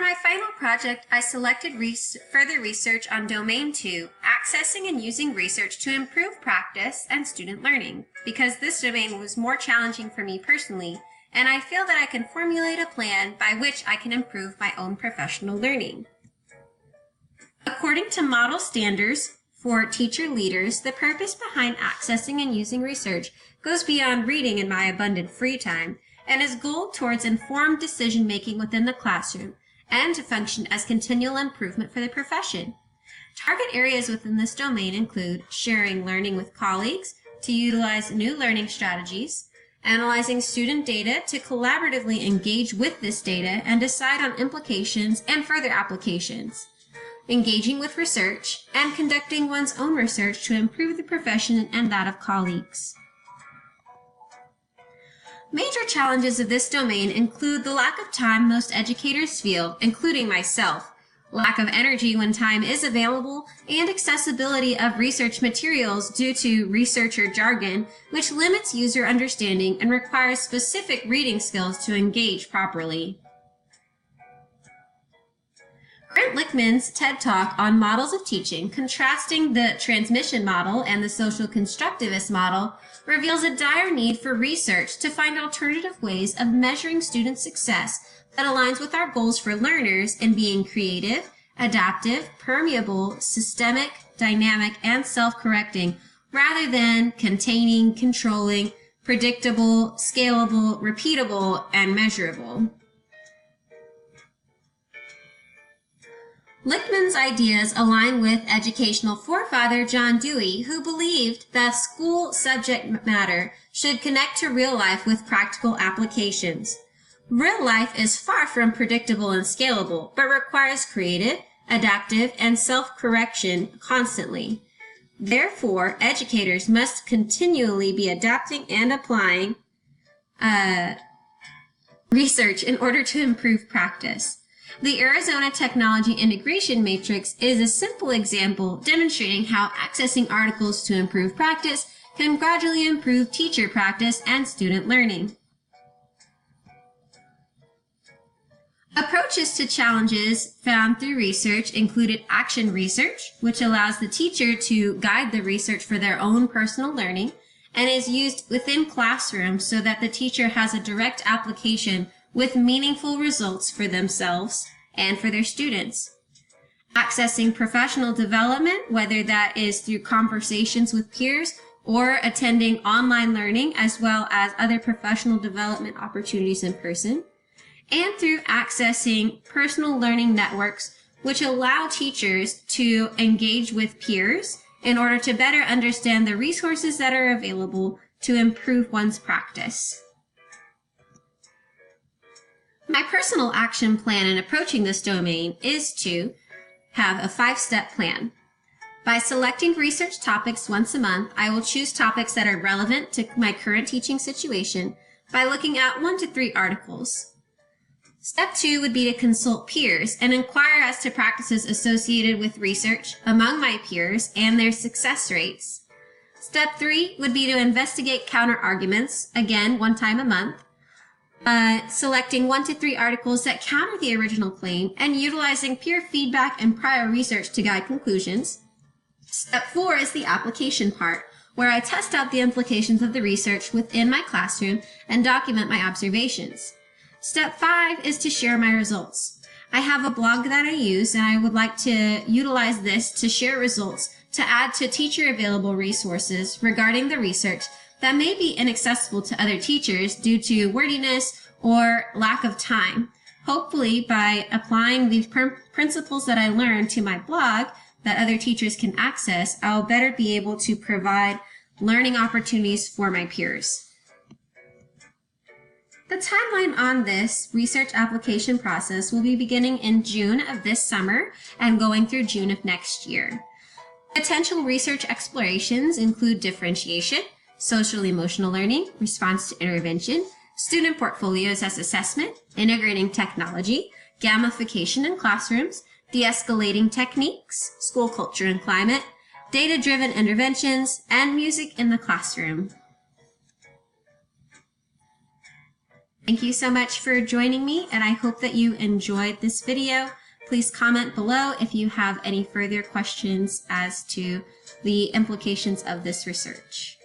my final project, I selected further research on Domain 2, accessing and using research to improve practice and student learning, because this domain was more challenging for me personally, and I feel that I can formulate a plan by which I can improve my own professional learning. According to model standards for teacher leaders, the purpose behind accessing and using research goes beyond reading in my abundant free time and is goaled towards informed decision-making within the classroom and to function as continual improvement for the profession. Target areas within this domain include sharing learning with colleagues to utilize new learning strategies, analyzing student data to collaboratively engage with this data and decide on implications and further applications, engaging with research, and conducting one's own research to improve the profession and that of colleagues. Major challenges of this domain include the lack of time most educators feel, including myself, lack of energy when time is available, and accessibility of research materials due to researcher jargon, which limits user understanding and requires specific reading skills to engage properly. Grant Lichtman's TED Talk on models of teaching, contrasting the transmission model and the social constructivist model, reveals a dire need for research to find alternative ways of measuring student success that aligns with our goals for learners in being creative, adaptive, permeable, systemic, dynamic, and self-correcting, rather than containing, controlling, predictable, scalable, repeatable, and measurable. Lichtman's ideas align with educational forefather John Dewey, who believed that school subject matter should connect to real life with practical applications. Real life is far from predictable and scalable, but requires creative, adaptive, and self-correction constantly. Therefore, educators must continually be adapting and applying research in order to improve practice. The Arizona Technology Integration Matrix is a simple example demonstrating how accessing articles to improve practice can gradually improve teacher practice and student learning. Approaches to challenges found through research included action research, which allows the teacher to guide the research for their own personal learning and is used within classrooms so that the teacher has a direct application with meaningful results for themselves and for their students. Accessing professional development, whether that is through conversations with peers or attending online learning, as well as other professional development opportunities in person, and through accessing personal learning networks, which allow teachers to engage with peers in order to better understand the resources that are available to improve one's practice. My personal action plan in approaching this domain is to have a 5-step plan. By selecting research topics once a month, I will choose topics that are relevant to my current teaching situation by looking at 1 to 3 articles. Step 2 would be to consult peers and inquire as to practices associated with research among my peers and their success rates. Step 3 would be to investigate counter-arguments, again, 1 time a month, selecting 1 to 3 articles that counter the original claim and utilizing peer feedback and prior research to guide conclusions. Step 4 is the application part, where I test out the implications of the research within my classroom and document my observations. Step 5 is to share my results. I have a blog that I use, and I would like to utilize this to share results to add to teacher available resources regarding the research that may be inaccessible to other teachers due to wordiness or lack of time. Hopefully, by applying these principles that I learned to my blog that other teachers can access, I'll better be able to provide learning opportunities for my peers. The timeline on this research application process will be beginning in June of this summer and going through June of next year. Potential research explorations include differentiation, social-emotional learning, response to intervention, student portfolios as assessment, integrating technology, gamification in classrooms, de-escalating techniques, school culture and climate, data-driven interventions, and music in the classroom. Thank you so much for joining me, and I hope that you enjoyed this video. Please comment below if you have any further questions as to the implications of this research.